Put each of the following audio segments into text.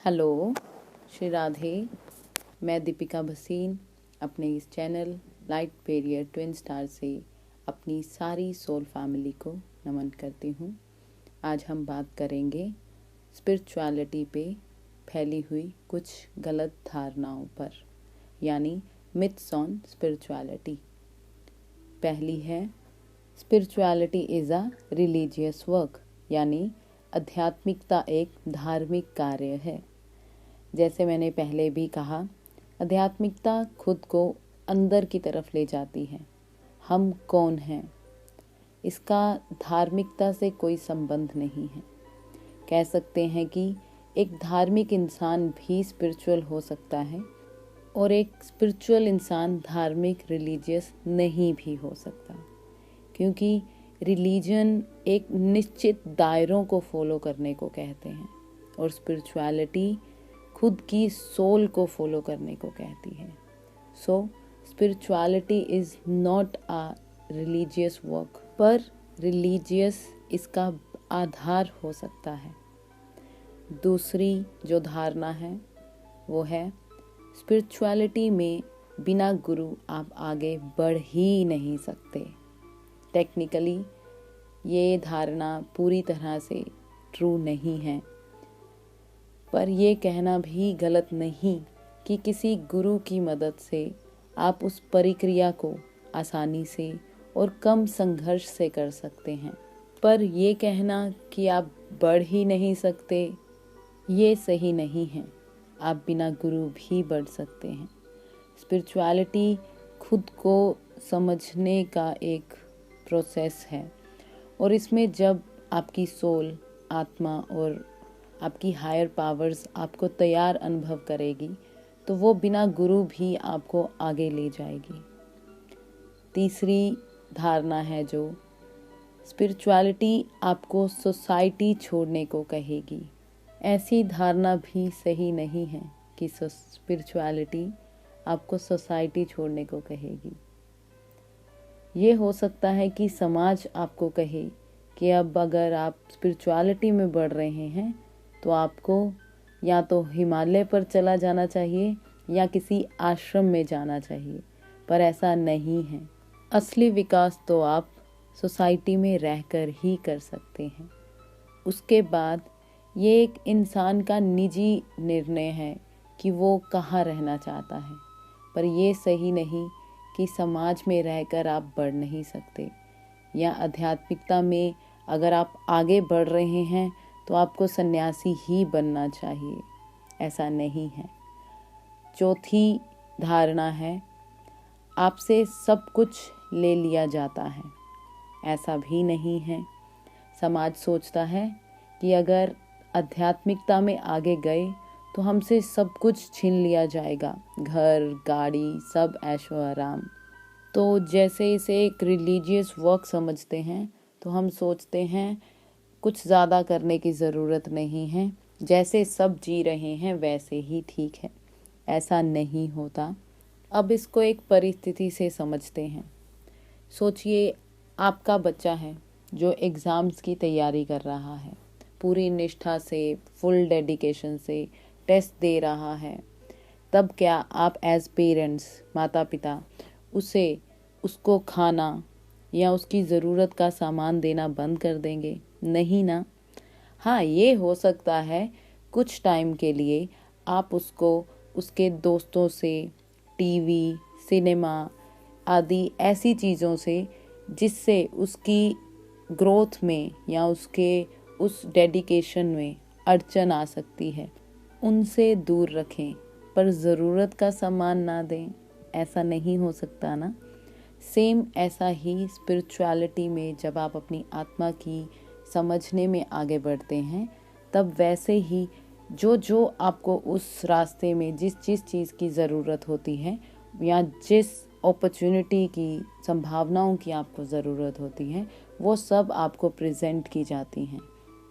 Hello, Shri Radhe. मैं दीपिका भसीन अपने इस channel light barrier twin star से अपनी सारी सोल फैमिली को नमन करती हूँ। आज हम बात करेंगे स्पिरिचुअलिटी पे फैली हुई कुछ गलत धारणाओं पर, यानी मिथ्स ऑन स्पिरिचुअलिटी। पहली है, spirituality is a religious work, यानी आध्यात्मिकता एक धार्मिक कार्य है। जैसे मैंने पहले भी कहा, आध्यात्मिकता खुद को अंदर की तरफ ले जाती है। हम कौन हैं, इसका धार्मिकता से कोई संबंध नहीं है। कह सकते हैं कि एक धार्मिक इंसान भी स्पिरिचुअल हो सकता है और एक स्पिरिचुअल इंसान धार्मिक रिलीजियस नहीं भी हो सकता, क्योंकि रिलीजन एक निश्चित दायरों को फॉलो करने को कहते हैं और स्पिरिचुअलिटी खुद की सोल को फॉलो करने को कहती है। So spirituality is not a religious work, पर रिलीजियस इसका आधार हो सकता है। दूसरी जो धारणा है वो है, स्पिरिचुअलिटी में बिना गुरु आप आगे बढ़ ही नहीं सकते। टेक्निकली ये धारणा पूरी तरह से ट्रू नहीं है, पर यह कहना भी गलत नहीं कि किसी गुरु की मदद से आप उस प्रक्रिया को आसानी से और कम संघर्ष से कर सकते हैं। पर यह कहना कि आप बढ़ ही नहीं सकते, ये सही नहीं है। आप बिना गुरु भी बढ़ सकते हैं। स्पिरिचुअलिटी खुद को समझने का एक प्रोसेस है और इसमें जब आपकी सोल, आत्मा और आपकी हायर पावर्स आपको तैयार अनुभव करेगी तो वो बिना गुरु भी आपको आगे ले जाएगी। तीसरी धारणा है जो स्पिरिचुअलिटी आपको सोसाइटी छोड़ने को कहेगी। ऐसी धारणा भी सही नहीं है कि स्पिरिचुअलिटी आपको सोसाइटी छोड़ने को कहेगी। ये हो सकता है कि समाज आपको कहे कि अब अगर आप स्पिरिचुअलिटी में बढ़ रहे हैं तो आपको या तो हिमालय पर चला जाना चाहिए या किसी आश्रम में जाना चाहिए, पर ऐसा नहीं है। असली विकास तो आप सोसाइटी में रहकर ही कर सकते हैं। उसके बाद ये एक इंसान का निजी निर्णय है कि वो कहाँ रहना चाहता है, पर ये सही नहीं कि समाज में रहकर आप बढ़ नहीं सकते, या आध्यात्मिकता में अगर आप आगे बढ़ रहे हैं तो आपको सन्यासी ही बनना चाहिए। ऐसा नहीं है। चौथी धारणा है, आपसे सब कुछ ले लिया जाता है। ऐसा भी नहीं है। समाज सोचता है कि अगर आध्यात्मिकता में आगे गए तो हमसे सब कुछ छीन लिया जाएगा, घर, गाड़ी, सब ऐशो आराम। तो जैसे इसे एक रिलीजियस वर्क समझते हैं तो हम सोचते हैं कुछ ज़्यादा करने की ज़रूरत नहीं है, जैसे सब जी रहे हैं वैसे ही ठीक है। ऐसा नहीं होता। अब इसको एक परिस्थिति से समझते हैं। सोचिए, आपका बच्चा है जो एग्ज़ाम्स की तैयारी कर रहा है, पूरी निष्ठा से, फुल डेडिकेशन से टेस्ट दे रहा है। तब क्या आप एज पेरेंट्स, माता पिता, उसको खाना या उसकी ज़रूरत का सामान देना बंद कर देंगे? नहीं ना। हाँ, ये हो सकता है कुछ टाइम के लिए आप उसको उसके दोस्तों से, टीवी, सिनेमा आदि ऐसी चीज़ों से जिससे उसकी ग्रोथ में या उसके उस डेडिकेशन में अड़चन आ सकती है, उनसे दूर रखें, पर ज़रूरत का सामान ना दें। ऐसा नहीं हो सकता ना। सेम ऐसा ही स्पिरिचुअलिटी में जब आप अपनी आत्मा की समझने में आगे बढ़ते हैं, तब वैसे ही जो आपको उस रास्ते में जिस चीज़ की ज़रूरत होती है या जिस अपॉर्चुनिटी की, संभावनाओं की आपको ज़रूरत होती है, वो सब आपको प्रेजेंट की जाती हैं।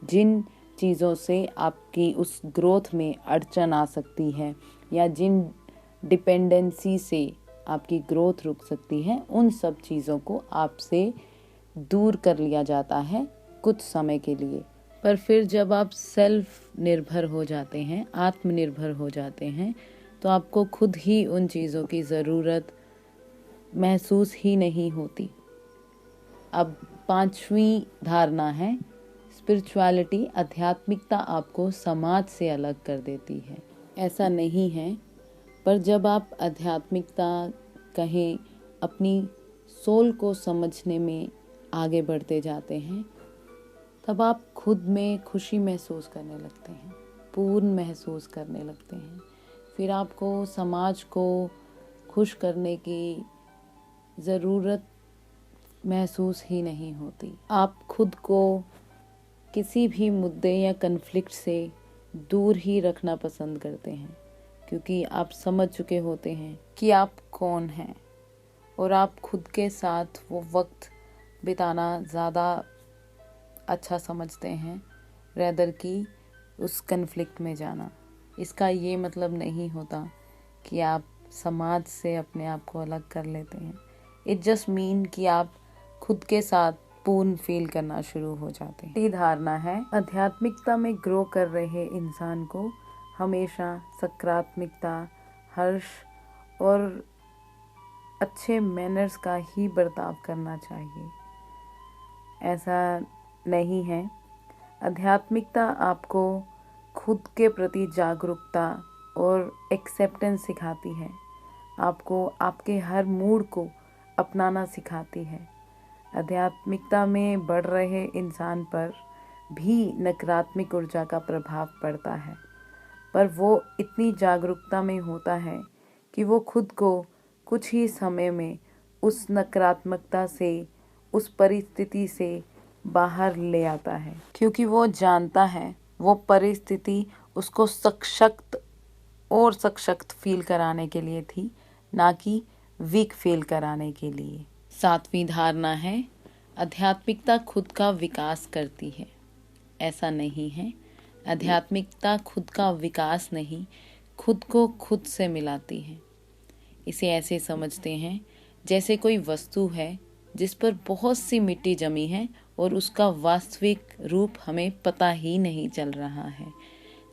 जिन चीज़ों से आपकी उस ग्रोथ में अड़चन आ सकती है या जिन डिपेंडेंसी से आपकी ग्रोथ रुक सकती है, उन सब चीज़ों को आपसे दूर कर लिया जाता है कुछ समय के लिए। पर फिर जब आप सेल्फ निर्भर हो जाते हैं, आत्मनिर्भर हो जाते हैं, तो आपको खुद ही उन चीज़ों की ज़रूरत महसूस ही नहीं होती। अब 5वीं धारणा है, स्पिरिचुअलिटी, आध्यात्मिकता आपको समाज से अलग कर देती है। ऐसा नहीं है, पर जब आप आध्यात्मिकता कहें, अपनी सोल को समझने में आगे बढ़ते जाते हैं, तब आप खुद में खुशी महसूस करने लगते हैं, पूर्ण महसूस करने लगते हैं। फिर आपको समाज को खुश करने की ज़रूरत महसूस ही नहीं होती। आप खुद को किसी भी मुद्दे या कन्फ्लिक्ट से दूर ही रखना पसंद करते हैं, क्योंकि आप समझ चुके होते हैं कि आप कौन हैं, और आप खुद के साथ वो वक्त बिताना ज़्यादा अच्छा समझते हैं रेदर कि उस कन्फ्लिक्ट में जाना। इसका ये मतलब नहीं होता कि आप समाज से अपने आप को अलग कर लेते हैं। इट जस्ट मीन कि आप खुद के साथ पूर्ण फील करना शुरू हो जाते हैं। ये धारणा है, आध्यात्मिकता में ग्रो कर रहे इंसान को हमेशा सकारात्मकता, हर्ष और अच्छे मैनर्स का ही बर्ताव करना चाहिए। ऐसा नहीं है। आध्यात्मिकता आपको खुद के प्रति जागरूकता और एक्सेप्टेंस सिखाती है। आपको आपके हर मूड को अपनाना सिखाती है। आध्यात्मिकता में बढ़ रहे इंसान पर भी नकारात्मक ऊर्जा का प्रभाव पड़ता है, पर वो इतनी जागरूकता में होता है कि वो खुद को कुछ ही समय में उस नकारात्मकता से, उस परिस्थिति से बाहर ले आता है, क्योंकि वो जानता है वो परिस्थिति उसको सशक्त और सशक्त फील कराने के लिए थी, ना कि वीक फील कराने के लिए। 7वीं धारणा है, आध्यात्मिकता खुद का विकास करती है। ऐसा नहीं है। आध्यात्मिकता खुद का विकास नहीं, खुद को खुद से मिलाती है। इसे ऐसे समझते हैं जैसे कोई वस्तु है जिस पर बहुत सी मिट्टी जमी है और उसका वास्तविक रूप हमें पता ही नहीं चल रहा है।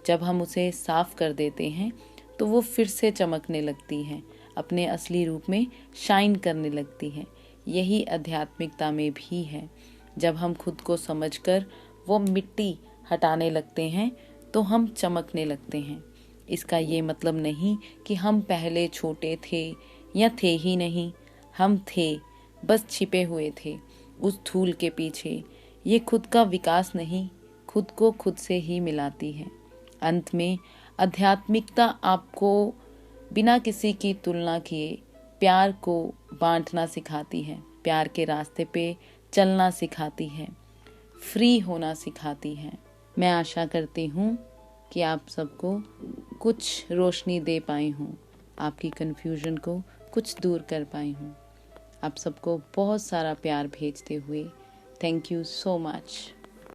जब हम उसे साफ कर देते हैं तो वो फिर से चमकने लगती है, अपने असली रूप में शाइन करने लगती है। यही आध्यात्मिकता में भी है। जब हम खुद को समझकर वो मिट्टी हटाने लगते हैं तो हम चमकने लगते हैं। इसका ये मतलब नहीं कि हम पहले छोटे थे या थे ही नहीं। हम थे, बस छिपे हुए थे उस धूल के पीछे। ये खुद का विकास नहीं, खुद को खुद से ही मिलाती है। अंत में आध्यात्मिकता आपको बिना किसी की तुलना किए प्यार को बांटना सिखाती है, प्यार के रास्ते पे चलना सिखाती है, फ्री होना सिखाती है। मैं आशा करती हूँ कि आप सबको कुछ रोशनी दे पाई हूँ, आपकी कन्फ्यूजन को कुछ दूर कर पाई हूँ। आप सबको बहुत सारा प्यार भेजते हुए थैंक यू सो मच।